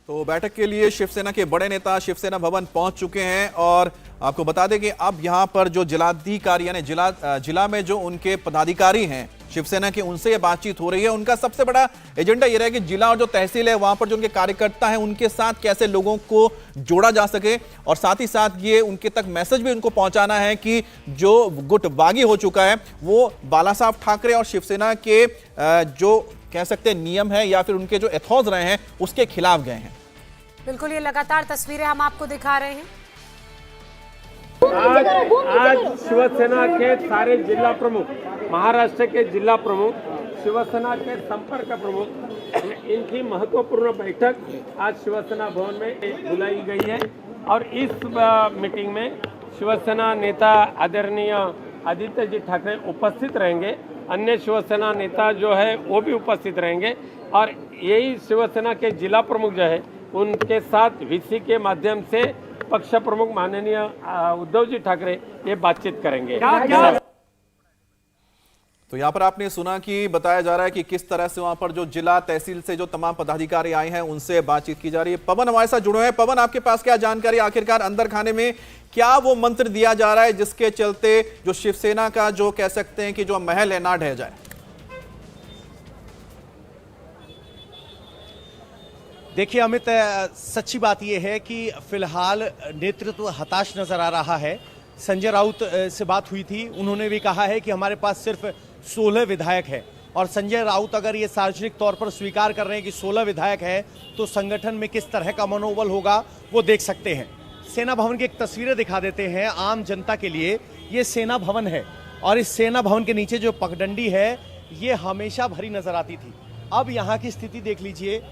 तो बैठक के लिए शिवसेना के बड़े नेता शिवसेना भवन पहुंच चुके हैं और आपको बता दें कि अब यहां पर जो जिलाधिकारी यानी जिला में जो उनके पदाधिकारी हैं शिवसेना के, उनसे ये बातचीत हो रही है। उनका सबसे बड़ा एजेंडा ये रहा है कि जिला और जो तहसील है वहां पर जो उनके कार्यकर्ता हैं उनके साथ कैसे लोगों को जोड़ा जा सके, और साथ ही साथ ये उनके तक मैसेज भी उनको पहुंचाना है कि जो गुट बागी हो चुका है वो बाला साहब ठाकरे और शिवसेना के जो कह सकते हैं नियम है या फिर उनके जो एथॉज रहे हैं उसके खिलाफ गए हैं। बिल्कुल, ये लगातार तस्वीरें हम आपको दिखा रहे हैं। आज शिवसेना के सारे जिला प्रमुख, महाराष्ट्र के जिला प्रमुख, शिवसेना के संपर्क प्रमुख, इनकी महत्वपूर्ण बैठक आज शिवसेना भवन में बुलाई गई है और इस मीटिंग में शिवसेना नेता आदरणीय आदित्य जी ठाकरे उपस्थित रहेंगे। अन्य शिवसेना नेता जो है वो भी उपस्थित रहेंगे और यही शिवसेना के जिला प्रमुख जो है उनके साथ वीसी के माध्यम से पक्ष प्रमुख माननीय उद्धव जी ठाकरे ये बातचीत करेंगे। तो यहाँ पर आपने सुना कि बताया जा रहा है कि किस तरह से वहां पर जो जिला तहसील से जो तमाम पदाधिकारी आए हैं उनसे बातचीत की जा रही है। पवन हमारे साथ जुड़े हैं। पवन, आपके पास क्या जानकारी, आखिरकार अंदर खाने में क्या वो मंत्र दिया जा रहा है जिसके चलते जो शिवसेना का जो कह सकते हैं कि जो महल है ना ढह जाए? देखिए अमित, सच्ची बात यह है कि फिलहाल नेतृत्व हताश नजर आ रहा है। संजय राउत से बात हुई थी, उन्होंने भी कहा है कि हमारे पास सिर्फ 16 विधायक है, और संजय राउत अगर ये सार्वजनिक तौर पर स्वीकार कर रहे हैं कि 16 विधायक है तो संगठन में किस तरह का मनोबल होगा वो देख सकते हैं। सेना भवन की एक तस्वीरें दिखा देते हैं आम जनता के लिए। ये सेना भवन है और इस सेना भवन के नीचे जो पगडंडी है ये हमेशा भरी नजर आती थी। अब यहाँ की स्थिति देख लीजिए,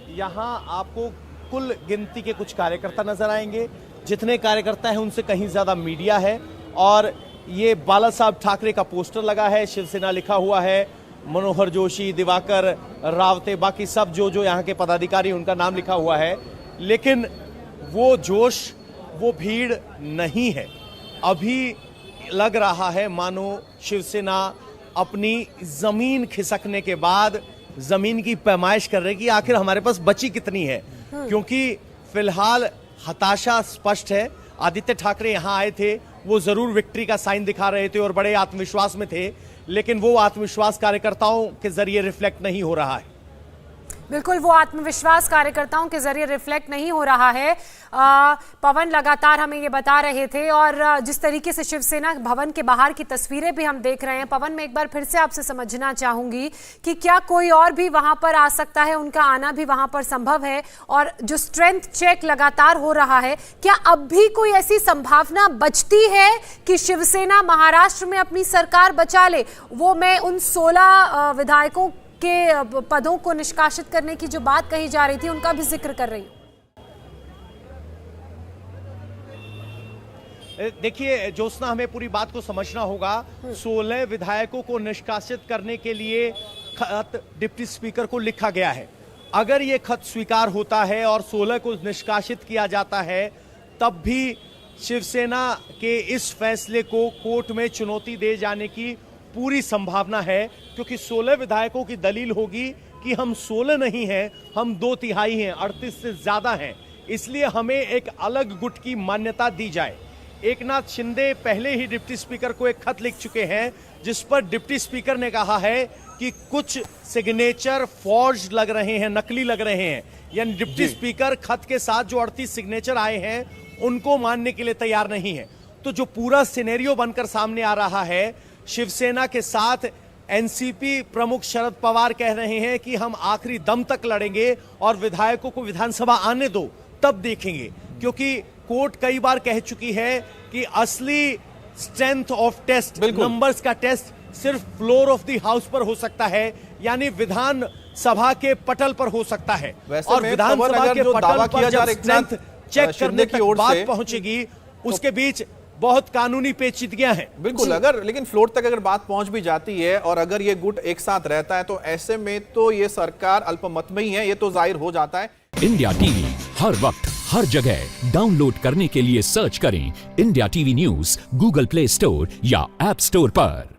यहाँ आपको कुल गिनती के कुछ कार्यकर्ता नजर आएंगे। जितने कार्यकर्ता हैं उनसे कहीं ज्यादा मीडिया है, और ये बाला साहब ठाकरे का पोस्टर लगा है, शिवसेना लिखा हुआ है, मनोहर जोशी, दिवाकर रावते, बाकी सब जो यहाँ के पदाधिकारी उनका नाम लिखा हुआ है। लेकिन वो जोश, वो भीड़ नहीं है। अभी लग रहा है मानो शिवसेना अपनी जमीन खिसकने के बाद जमीन की पैमाइश कर रही है कि आखिर हमारे पास बची कितनी है, क्योंकि फिलहाल हताशा स्पष्ट है। आदित्य ठाकरे यहां आए थे, वो जरूर विक्ट्री का साइन दिखा रहे थे और बड़े आत्मविश्वास में थे, लेकिन वो आत्मविश्वास कार्यकर्ताओं के जरिए रिफ्लेक्ट नहीं हो रहा है। बिल्कुल, वो आत्मविश्वास कार्यकर्ताओं के जरिए रिफ्लेक्ट नहीं हो रहा है। पवन लगातार हमें ये बता रहे थे, और जिस तरीके से शिवसेना भवन के बाहर की तस्वीरें भी हम देख रहे हैं। पवन, मैं एक बार फिर से आपसे समझना चाहूंगी कि क्या कोई और भी वहां पर आ सकता है, उनका आना भी वहां पर संभव है? और जो स्ट्रेंथ चेक लगातार हो रहा है, क्या अब भी कोई ऐसी संभावना बचती है कि शिवसेना महाराष्ट्र में अपनी सरकार बचा ले? वो मैं उन 16 विधायकों के पदों को निष्कासित करने की जो बात कही जा रही थी उनका भी जिक्र कर रही हूं। देखिए ज्योत्सना, हमें पूरी बात को समझना होगा। 16 विधायकों को निष्कासित करने के लिए खत डिप्टी स्पीकर को लिखा गया है। अगर ये खत स्वीकार होता है और 16 को निष्कासित किया जाता है, तब भी शिवसेना के इस फैसले को कोर्ट में चुनौती दे जाने की पूरी संभावना है, क्योंकि 16 विधायकों की दलील होगी कि हम 16 नहीं हैं, हम 2/3 हैं, 38 से ज्यादा हैं, इसलिए हमें एक अलग गुट की मान्यता दी जाए। एकनाथ शिंदे पहले ही डिप्टी स्पीकर को एक खत लिख चुके हैं, जिस पर डिप्टी स्पीकर ने कहा है कि कुछ सिग्नेचर फॉर्ज लग रहे हैं, नकली लग रहे हैं। यानी डिप्टी स्पीकर खत के साथ जो 38 सिग्नेचर आए हैं उनको मानने के लिए तैयार नहीं है। तो जो पूरा सिनेरियो बनकर सामने आ रहा है, शिवसेना के साथ एनसीपी प्रमुख शरद पवार कह रहे हैं कि हम आखिरी दम तक लड़ेंगे और विधायकों को विधानसभा आने दो, तब देखेंगे। क्योंकि कोर्ट कई बार कह चुकी है कि असली स्ट्रेंथ ऑफ टेस्ट, नंबर्स का टेस्ट सिर्फ फ्लोर ऑफ द हाउस पर हो सकता है, यानी विधान सभा के पटल पर हो सकता है। और विधानसभा के पटल पर जब स्ट्रेंथ चेक करने तक बात पहुंचेगी, उसके बीच बहुत कानूनी पेचीदगियां हैं। बिल्कुल, अगर लेकिन फ्लोर तक अगर बात पहुंच भी जाती है और अगर ये गुट एक साथ रहता है तो ऐसे में तो ये सरकार अल्पमत में ही है, ये तो जाहिर हो जाता है। इंडिया टीवी हर वक्त हर जगह डाउनलोड करने के लिए सर्च करें India TV news Google play store या ऐप स्टोर पर।